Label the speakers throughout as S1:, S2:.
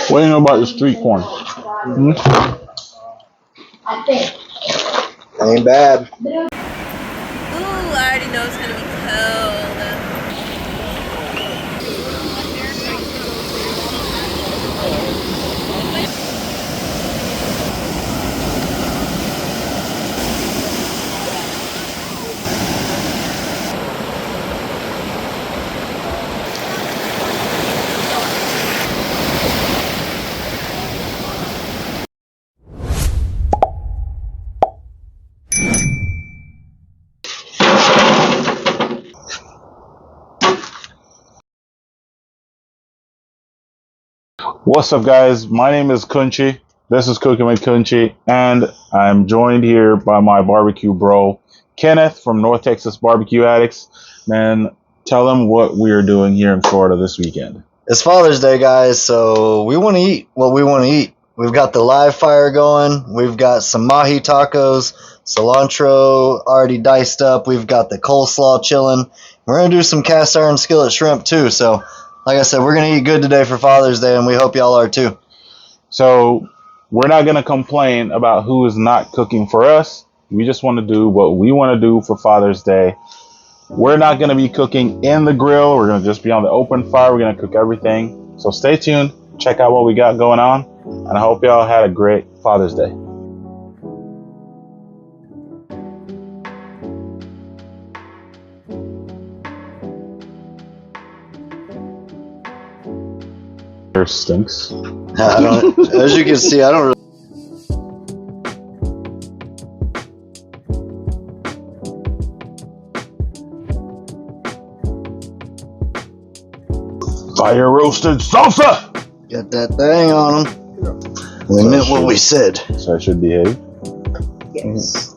S1: What do you know about the street corn? Hmm?
S2: Ain't bad.
S3: Ooh, I already know it's gonna be cold.
S1: What's up, guys? My name is Kunchi. This is Cooking with Kunchi, and I'm joined here by my barbecue bro, Kenneth from North Texas Barbecue Addicts. Man, tell them what we are doing here in Florida this weekend.
S2: It's Father's Day, guys, so we want to eat what we want to eat. We've got the live fire going. We've got some mahi tacos, cilantro already diced up. We've got the coleslaw chilling. We're going to do some cast iron skillet shrimp, too. So, like I said, we're going to eat good today for Father's Day, and we hope y'all are, too.
S1: So, we're not going to complain about who is not cooking for us. We just want to do what we want to do for Father's Day. We're not going to be cooking in the grill. We're going to just be on the open fire. We're going to cook everything. So stay tuned. Check out what we got going on. And I hope y'all had a great Father's Day. Hair stinks.
S2: As you can see, I don't really.
S1: Fire roasted salsa!
S2: Got that thing on them. We meant what we said.
S1: So I should behave?
S3: Yes.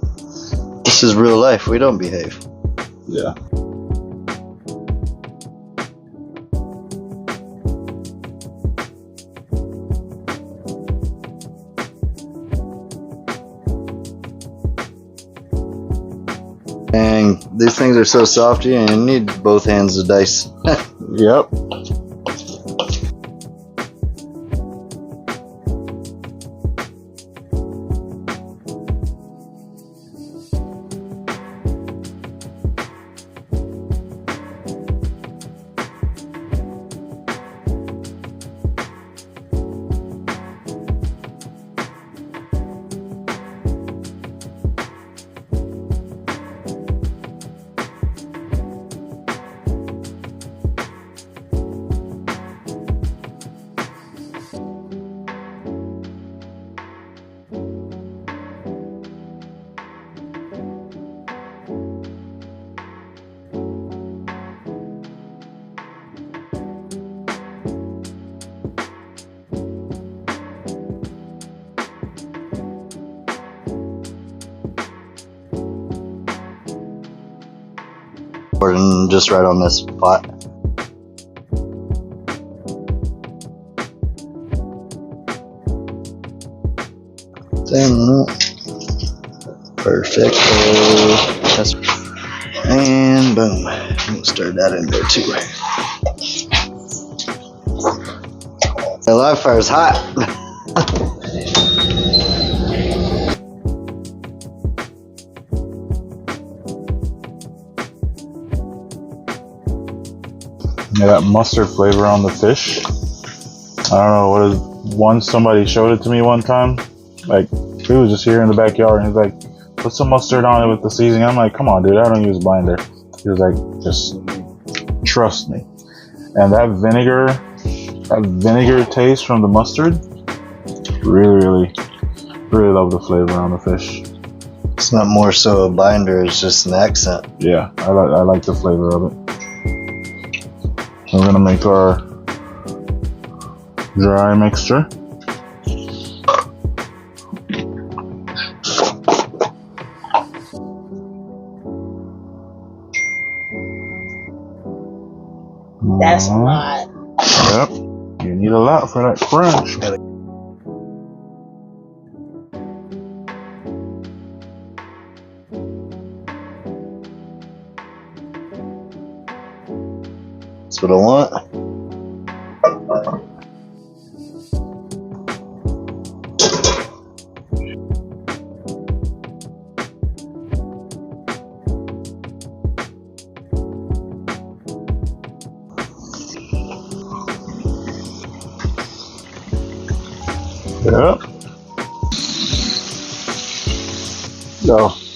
S2: This is real life. We don't behave.
S1: Yeah.
S2: Dang, these things are so soft, you need both hands to dice.
S1: Yep.
S2: And just right on this pot. Perfect. And boom. We'll stir that in there too. The live fire is hot.
S1: Yeah, that mustard flavor on the fish. I don't know what is. Once somebody showed it to me one time. Like, he was just here in the backyard and he's like, put some mustard on it with the seasoning. I'm like, come on, dude, I don't use binder. He was like, just trust me. And that vinegar taste from the mustard, really love the flavor on the fish.
S2: It's not more so a binder, it's just an accent.
S1: Yeah, I like the flavor of it. We're gonna make our dry mixture.
S3: That's a lot.
S1: Yep, you need a lot for that crunch.
S2: That's what I want.
S1: Yep. Go.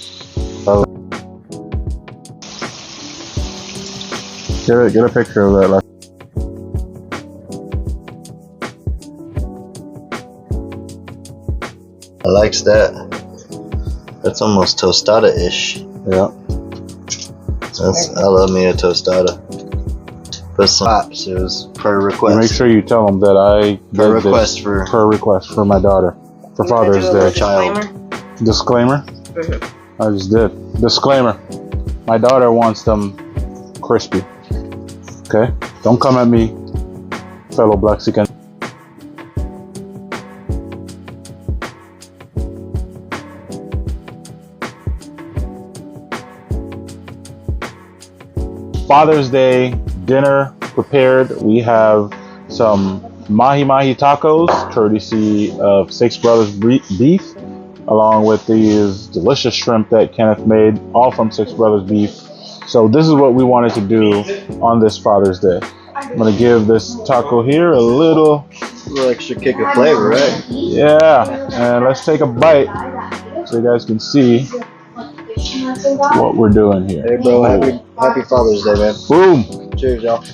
S1: Get a picture of that.
S2: I likes that. That's almost tostada-ish.
S1: Yeah.
S2: I love me a tostada. Put some pops. It was per request.
S1: Make sure you tell them that I
S2: per
S1: did
S2: request
S1: this
S2: for
S1: per request for my daughter for Father's Day.
S2: Child.
S1: Disclaimer. I just did. Disclaimer. My daughter wants them crispy. Okay? Don't come at me, fellow Blaxican. Father's Day dinner prepared. We have some mahi tacos, courtesy of Six Brothers Beef, along with these delicious shrimp that Kenneth made, all from Six Brothers Beef. So this is what we wanted to do on this Father's Day. I'm gonna give this taco here a little
S2: extra kick of flavor, right?
S1: Yeah, and let's take a bite so you guys can see what we're doing here.
S2: Hey bro, happy Father's Day, man.
S1: Boom!
S2: Cheers, y'all.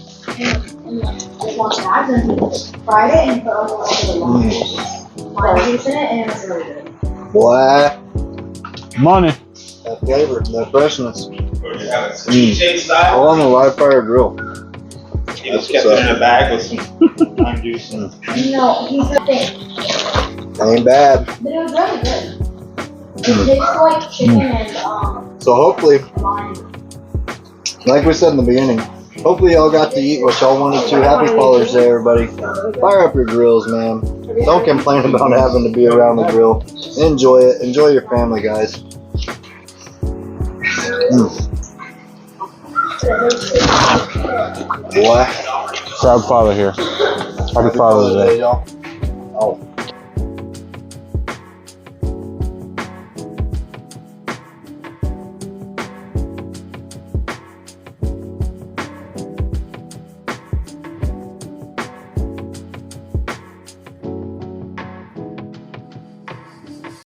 S2: Boy,
S1: Money.
S2: that flavor, that freshness. On the live fire grill.
S4: He just kept it in a bag with some lime juice and.
S5: No, he's a thing.
S2: Ain't bad.
S5: But it was really good. It tastes like chicken and
S2: So hopefully,
S5: lime.
S2: like we said in the beginning, hopefully y'all got to eat what y'all wanted to. Happy Father's Day, everybody. Fire up your grills, man. Don't complain about having to be around the grill. Enjoy it. Enjoy your family, guys. Boy.
S1: Proud father here. Happy Father's Day.
S2: y'all. Oh.